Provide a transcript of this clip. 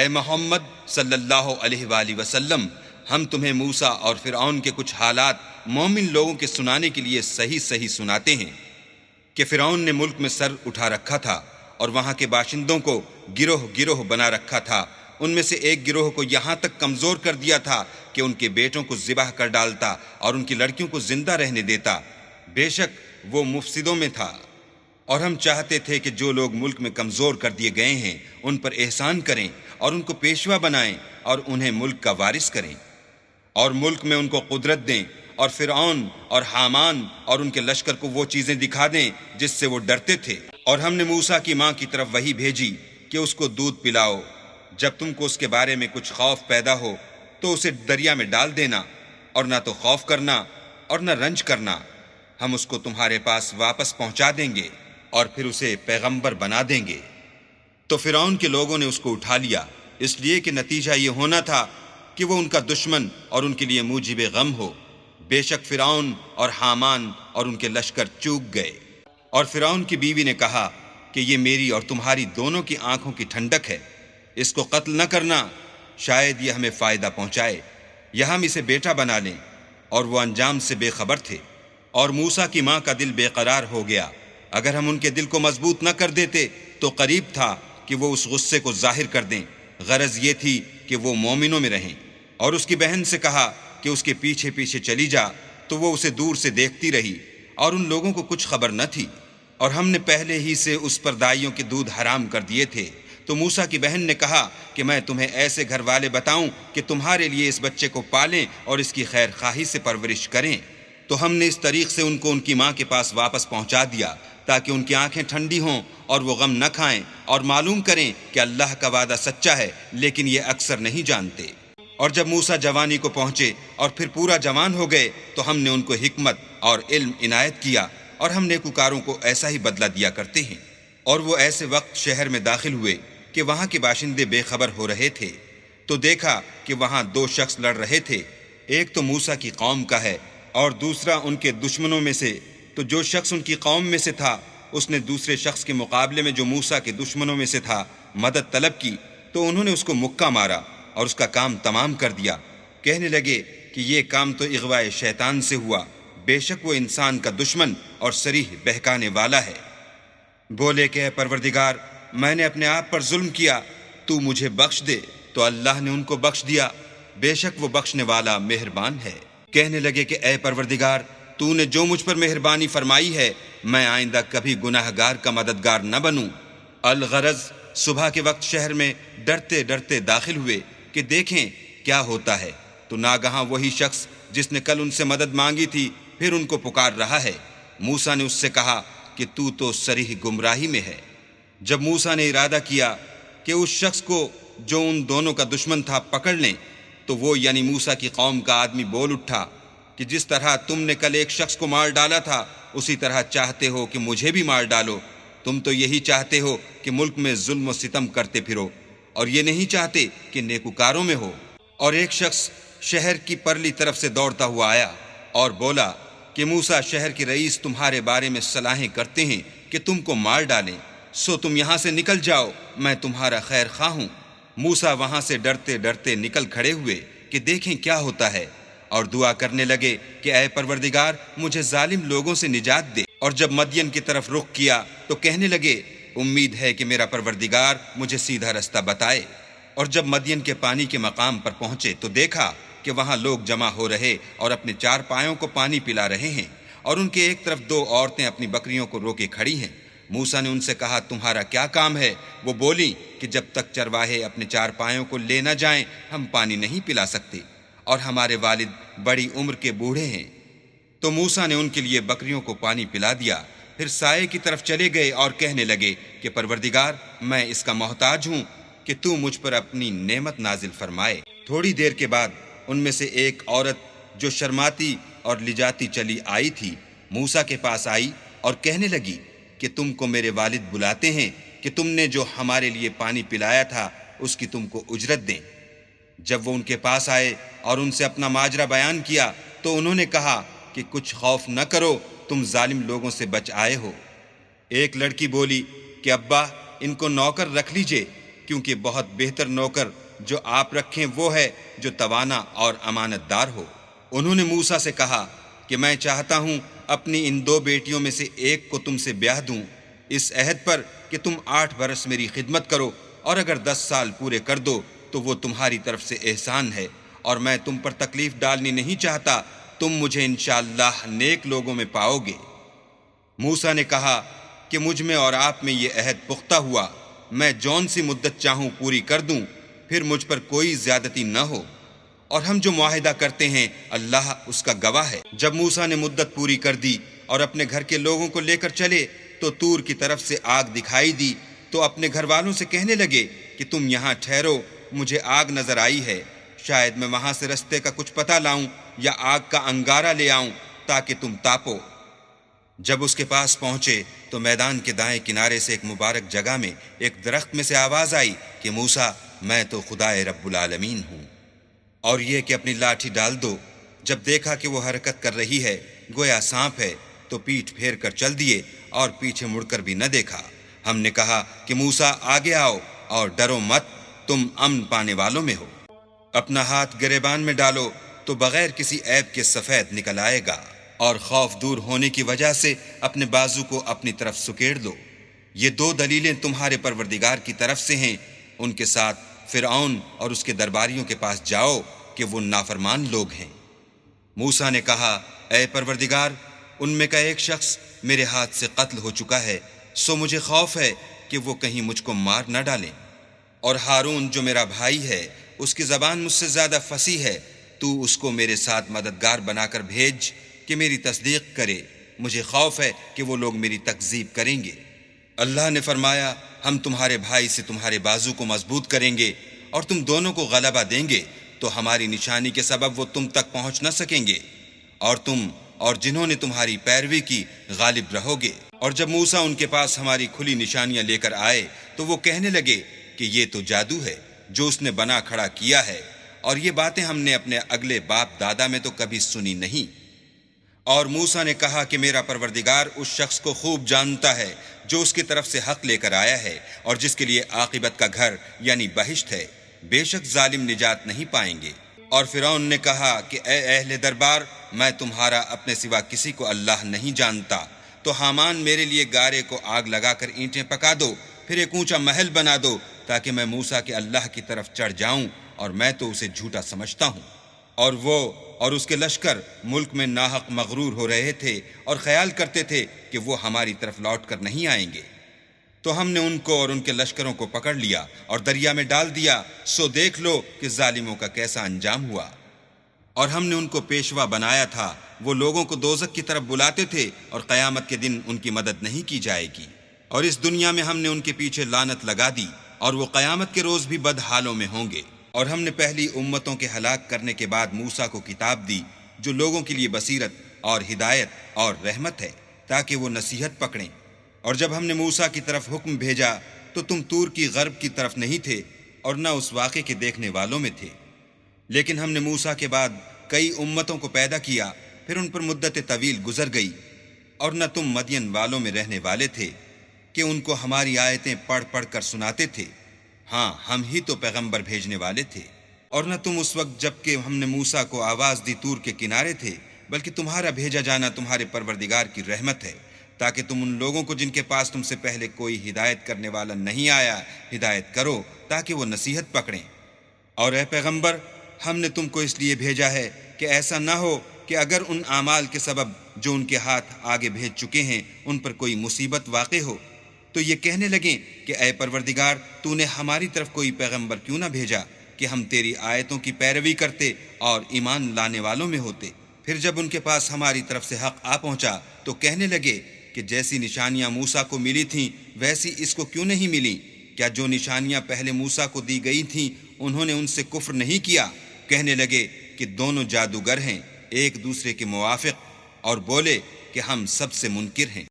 اے محمد صلی اللہ علیہ وآلہ وسلم، ہم تمہیں موسیٰ اور فرعون کے کچھ حالات مومن لوگوں کے سنانے کے لیے صحیح صحیح سناتے ہیں کہ فرعون نے ملک میں سر اٹھا رکھا تھا اور وہاں کے باشندوں کو گروہ گروہ بنا رکھا تھا۔ ان میں سے ایک گروہ کو یہاں تک کمزور کر دیا تھا کہ ان کے بیٹوں کو ذبح کر ڈالتا اور ان کی لڑکیوں کو زندہ رہنے دیتا۔ بے شک وہ مفسدوں میں تھا، اور ہم چاہتے تھے کہ جو لوگ ملک میں کمزور کر دیے گئے ہیں ان پر احسان کریں اور ان کو پیشوا بنائیں اور انہیں ملک کا وارث کریں، اور ملک میں ان کو قدرت دیں، اور فرعون اور حامان اور ان کے لشکر کو وہ چیزیں دکھا دیں جس سے وہ ڈرتے تھے۔ اور ہم نے موسیٰ کی ماں کی طرف وحی بھیجی کہ اس کو دودھ پلاؤ، جب تم کو اس کے بارے میں کچھ خوف پیدا ہو تو اسے دریا میں ڈال دینا، اور نہ تو خوف کرنا اور نہ رنج کرنا، ہم اس کو تمہارے پاس واپس پہنچا دیں گے اور پھر اسے پیغمبر بنا دیں گے۔ تو فرعون کے لوگوں نے اس کو اٹھا لیا، اس لیے کہ نتیجہ یہ ہونا تھا کہ وہ ان کا دشمن اور ان کے لیے موجب غم ہو۔ بے شک فرعون اور حامان اور ان کے لشکر چوک گئے۔ اور فرعون کی بیوی نے کہا کہ یہ میری اور تمہاری دونوں کی آنکھوں کی ٹھنڈک ہے، اس کو قتل نہ کرنا، شاید یہ ہمیں فائدہ پہنچائے یا ہم اسے بیٹا بنا لیں۔ اور وہ انجام سے بے خبر تھے۔ اور موسیٰ کی ماں کا دل بے قرار ہو گیا۔ اگر ہم ان کے دل کو مضبوط نہ کر دیتے تو قریب تھا کہ وہ اس غصے کو ظاہر کر دیں، غرض یہ تھی کہ وہ مومنوں میں رہیں۔ اور اس کی بہن سے کہا کہ اس کے پیچھے پیچھے چلی جا، تو وہ اسے دور سے دیکھتی رہی، اور ان لوگوں کو کچھ خبر نہ تھی۔ اور ہم نے پہلے ہی سے اس پر دائیوں کے دودھ حرام کر دیے تھے۔ تو موسیٰ کی بہن نے کہا کہ میں تمہیں ایسے گھر والے بتاؤں کہ تمہارے لیے اس بچے کو پالیں اور اس کی خیر خواہی سے پرورش کریں۔ تو ہم نے اس طریق سے ان کو ان کی ماں کے پاس واپس پہنچا دیا تاکہ ان کی آنکھیں ٹھنڈی ہوں اور وہ غم نہ کھائیں اور معلوم کریں کہ اللہ کا وعدہ سچا ہے، لیکن یہ اکثر نہیں جانتے۔ اور جب موسیٰ جوانی کو پہنچے اور پھر پورا جوان ہو گئے تو ہم نے ان کو حکمت اور علم عنایت کیا، اور ہم نیکوکاروں کو ایسا ہی بدلہ دیا کرتے ہیں۔ اور وہ ایسے وقت شہر میں داخل ہوئے کہ وہاں کے باشندے بے خبر ہو رہے تھے، تو دیکھا کہ وہاں دو شخص لڑ رہے تھے، ایک تو موسیٰ کی قوم کا ہے اور دوسرا ان کے دشمنوں میں سے۔ تو جو شخص ان کی قوم میں سے تھا اس نے دوسرے شخص کے مقابلے میں جو موسیٰ کے دشمنوں میں سے تھا مدد طلب کی، تو انہوں نے اس کو مکہ مارا اور اس کا کام تمام کر دیا۔ کہنے لگے کہ یہ کام تو اغوائے شیطان سے ہوا، بے شک وہ انسان کا دشمن اور صریح بہکانے والا ہے۔ بولے کہ اے پروردگار، میں نے اپنے آپ پر ظلم کیا، تو مجھے بخش دے۔ تو اللہ نے ان کو بخش دیا، بے شک وہ بخشنے والا مہربان ہے۔ کہنے لگے کہ اے پروردگار، تو نے جو مجھ پر مہربانی فرمائی ہے، میں آئندہ کبھی گناہ گار کا مددگار نہ بنوں۔ الغرض صبح کے وقت شہر میں ڈرتے ڈرتے داخل ہوئے کہ دیکھیں کیا ہوتا ہے، تو ناگہاں وہی شخص جس نے کل ان سے مدد مانگی تھی پھر ان کو پکار رہا ہے۔ موسیٰ نے اس سے کہا کہ تو صریح گمراہی میں ہے۔ جب موسیٰ نے ارادہ کیا کہ اس شخص کو جو ان دونوں کا دشمن تھا پکڑ لیں، تو وہ یعنی موسیٰ کی قوم کا آدمی بول اٹھا کہ جس طرح تم نے کل ایک شخص کو مار ڈالا تھا اسی طرح چاہتے ہو کہ مجھے بھی مار ڈالو۔ تم تو یہی چاہتے ہو کہ ملک میں ظلم و ستم کرتے پھرو، اور یہ نہیں چاہتے کہ نیکوکاروں میں ہو۔ اور ایک شخص شہر کی پرلی طرف سے دوڑتا ہوا آیا اور بولا کہ موسیٰ شہر کے رئیس تمہارے بارے میں صلاحیں کرتے ہیں کہ تم کو مار ڈالیں، سو تم یہاں سے نکل جاؤ، میں تمہارا خیر خواہ ہوں۔ موسیٰ وہاں سے ڈرتے ڈرتے نکل کھڑے ہوئے کہ دیکھیں کیا ہوتا ہے، اور دعا کرنے لگے کہ اے پروردگار، مجھے ظالم لوگوں سے نجات دے۔ اور جب مدین کی طرف رخ کیا تو کہنے لگے امید ہے کہ میرا پروردگار مجھے سیدھا رستہ بتائے۔ اور جب مدین کے پانی کے مقام پر پہنچے تو دیکھا کہ وہاں لوگ جمع ہو رہے اور اپنے چار پایوں کو پانی پلا رہے ہیں، اور ان کے ایک طرف دو عورتیں اپنی بکریوں کو روکے کھڑی ہیں۔ موسیٰ نے ان سے کہا تمہارا کیا کام ہے؟ وہ بولی کہ جب تک چرواہے اپنے چار پایوں کو لے نہ جائیں ہم پانی نہیں پلا سکتے، اور ہمارے والد بڑی عمر کے بوڑھے ہیں۔ تو موسیٰ نے ان کے لیے بکریوں کو پانی پلا دیا، پھر سائے کی طرف چلے گئے اور کہنے لگے کہ پروردگار، میں اس کا محتاج ہوں کہ تو مجھ پر اپنی نعمت نازل فرمائے۔ تھوڑی دیر کے بعد ان میں سے ایک عورت جو شرماتی اور لجاتی چلی آئی تھی موسیٰ کے پاس آئی اور کہنے لگی کہ تم کو میرے والد بلاتے ہیں کہ تم نے جو ہمارے لیے پانی پلایا تھا اس کی تم کو اجرت دیں۔ جب وہ ان کے پاس آئے اور ان سے اپنا ماجرا بیان کیا تو انہوں نے کہا کہ کچھ خوف نہ کرو، تم ظالم لوگوں سے بچ آئے ہو۔ ایک لڑکی بولی کہ ابا، ان کو نوکر رکھ لیجئے، کیونکہ بہت بہتر نوکر جو آپ رکھیں وہ ہے جو توانا اور امانت دار ہو۔ انہوں نے موسیٰ سے کہا کہ میں چاہتا ہوں اپنی ان 2 بیٹیوں میں سے ایک کو تم سے بیاہ دوں، اس عہد پر کہ تم 8 برس میری خدمت کرو، اور اگر 10 سال پورے کر دو تو وہ تمہاری طرف سے احسان ہے، اور میں تم پر تکلیف ڈالنی نہیں چاہتا، تم مجھے انشاءاللہ نیک لوگوں میں پاؤ گے۔ موسیٰ نے کہا کہ مجھ میں اور آپ میں یہ عہد پختہ ہوا، میں جون سی مدت چاہوں پوری کر دوں، پھر مجھ پر کوئی زیادتی نہ ہو، اور ہم جو معاہدہ کرتے ہیں اللہ اس کا گواہ ہے۔ جب موسیٰ نے مدت پوری کر دی اور اپنے گھر کے لوگوں کو لے کر چلے تو طور کی طرف سے آگ دکھائی دی، تو اپنے گھر والوں سے کہنے لگے کہ تم یہاں ٹھہرو، مجھے آگ نظر آئی ہے، شاید میں وہاں سے رستے کا کچھ پتہ لاؤں یا آگ کا انگارہ لے آؤں تاکہ تم تاپو۔ جب اس کے پاس پہنچے تو میدان کے دائیں کنارے سے ایک مبارک جگہ میں ایک درخت میں سے آواز آئی کہ موسیٰ، میں تو خدائے رب العالمین ہوں، اور یہ کہ اپنی لاٹھی ڈال دو۔ جب دیکھا کہ وہ حرکت کر رہی ہے گویا سانپ ہے تو پیٹھ پھیر کر چل دیے اور پیچھے مڑ کر بھی نہ دیکھا۔ ہم نے کہا کہ موسیٰ آگے آؤ اور ڈرو مت، تم امن پانے والوں میں ہو۔ اپنا ہاتھ گریبان میں ڈالو تو بغیر کسی عیب کے سفید نکل آئے گا، اور خوف دور ہونے کی وجہ سے اپنے بازو کو اپنی طرف سکیڑ دو۔ یہ 2 دلیلیں تمہارے پروردگار کی طرف سے ہیں، ان کے ساتھ فرعون اور اس کے درباریوں کے پاس جاؤ کہ وہ نافرمان لوگ ہیں۔ موسیٰ نے کہا، اے پروردگار، ان میں کا ایک شخص میرے ہاتھ سے قتل ہو چکا ہے، سو مجھے خوف ہے کہ وہ کہیں مجھ کو مار نہ ڈالیں، اور ہارون جو میرا بھائی ہے اس کی زبان مجھ سے زیادہ فصیح ہے، تو اس کو میرے ساتھ مددگار بنا کر بھیج کہ میری تصدیق کرے، مجھے خوف ہے کہ وہ لوگ میری تکذیب کریں گے۔ اللہ نے فرمایا، ہم تمہارے بھائی سے تمہارے بازو کو مضبوط کریں گے اور تم دونوں کو غلبہ دیں گے، تو ہماری نشانی کے سبب وہ تم تک پہنچ نہ سکیں گے، اور تم اور جنہوں نے تمہاری پیروی کی غالب رہو گے۔ اور جب موسیٰ ان کے پاس ہماری کھلی نشانیاں لے کر آئے تو وہ کہنے لگے کہ یہ تو جادو ہے جو اس نے بنا کھڑا کیا ہے، اور یہ باتیں ہم نے اپنے اگلے باپ دادا میں تو کبھی سنی نہیں۔ اور موسیٰ نے کہا کہ میرا پروردگار اس شخص کو خوب جانتا ہے جو اس کی طرف سے حق لے کر آیا ہے اور جس کے لیے عاقبت کا گھر یعنی بہشت ہے، بے شک ظالم نجات نہیں پائیں گے۔ اور فرعون نے کہا کہ اے اہل دربار، میں تمہارا اپنے سوا کسی کو اللہ نہیں جانتا، تو حامان میرے لیے گارے کو آگ لگا کر اینٹیں پکا دو، پھر ایک اونچا محل بنا دو تاکہ میں موسیٰ کے اللہ کی طرف چڑھ جاؤں، اور میں تو اسے جھوٹا سمجھتا ہوں۔ اور وہ اور اس کے لشکر ملک میں ناحق مغرور ہو رہے تھے اور خیال کرتے تھے کہ وہ ہماری طرف لوٹ کر نہیں آئیں گے، تو ہم نے ان کو اور ان کے لشکروں کو پکڑ لیا اور دریا میں ڈال دیا، سو دیکھ لو کہ ظالموں کا کیسا انجام ہوا۔ اور ہم نے ان کو پیشوا بنایا تھا، وہ لوگوں کو دوزخ کی طرف بلاتے تھے، اور قیامت کے دن ان کی مدد نہیں کی جائے گی، اور اس دنیا میں ہم نے ان کے پیچھے لعنت لگا دی، اور وہ قیامت کے روز بھی بد حالوں میں ہوں گے۔ اور ہم نے پہلی امتوں کے ہلاک کرنے کے بعد موسیٰ کو کتاب دی جو لوگوں کے لیے بصیرت اور ہدایت اور رحمت ہے تاکہ وہ نصیحت پکڑیں۔ اور جب ہم نے موسیٰ کی طرف حکم بھیجا تو تم طور کی غرب کی طرف نہیں تھے اور نہ اس واقعے کے دیکھنے والوں میں تھے، لیکن ہم نے موسیٰ کے بعد کئی امتوں کو پیدا کیا، پھر ان پر مدت طویل گزر گئی، اور نہ تم مدین والوں میں رہنے والے تھے کہ ان کو ہماری آیتیں پڑھ پڑھ کر سناتے تھے، ہاں ہم ہی تو پیغمبر بھیجنے والے تھے۔ اور نہ تم اس وقت جب کہ ہم نے موسیٰ کو آواز دی طور کے کنارے تھے، بلکہ تمہارا بھیجا جانا تمہارے پروردگار کی رحمت ہے تاکہ تم ان لوگوں کو جن کے پاس تم سے پہلے کوئی ہدایت کرنے والا نہیں آیا ہدایت کرو تاکہ وہ نصیحت پکڑیں۔ اور اے پیغمبر، ہم نے تم کو اس لیے بھیجا ہے کہ ایسا نہ ہو کہ اگر ان اعمال کے سبب جو ان کے ہاتھ آگے بھیج چکے ہیں ان پر کوئی مصیبت واقع ہو تو یہ کہنے لگیں کہ اے پروردگار، تو نے ہماری طرف کوئی پیغمبر کیوں نہ بھیجا کہ ہم تیری آیتوں کی پیروی کرتے اور ایمان لانے والوں میں ہوتے۔ پھر جب ان کے پاس ہماری طرف سے حق آ پہنچا تو کہنے لگے کہ جیسی نشانیاں موسیٰ کو ملی تھیں ویسی اس کو کیوں نہیں ملی؟ کیا جو نشانیاں پہلے موسیٰ کو دی گئی تھیں انہوں نے ان سے کفر نہیں کیا؟ کہنے لگے کہ دونوں جادوگر ہیں ایک دوسرے کے موافق، اور بولے کہ ہم سب سے منکر ہیں۔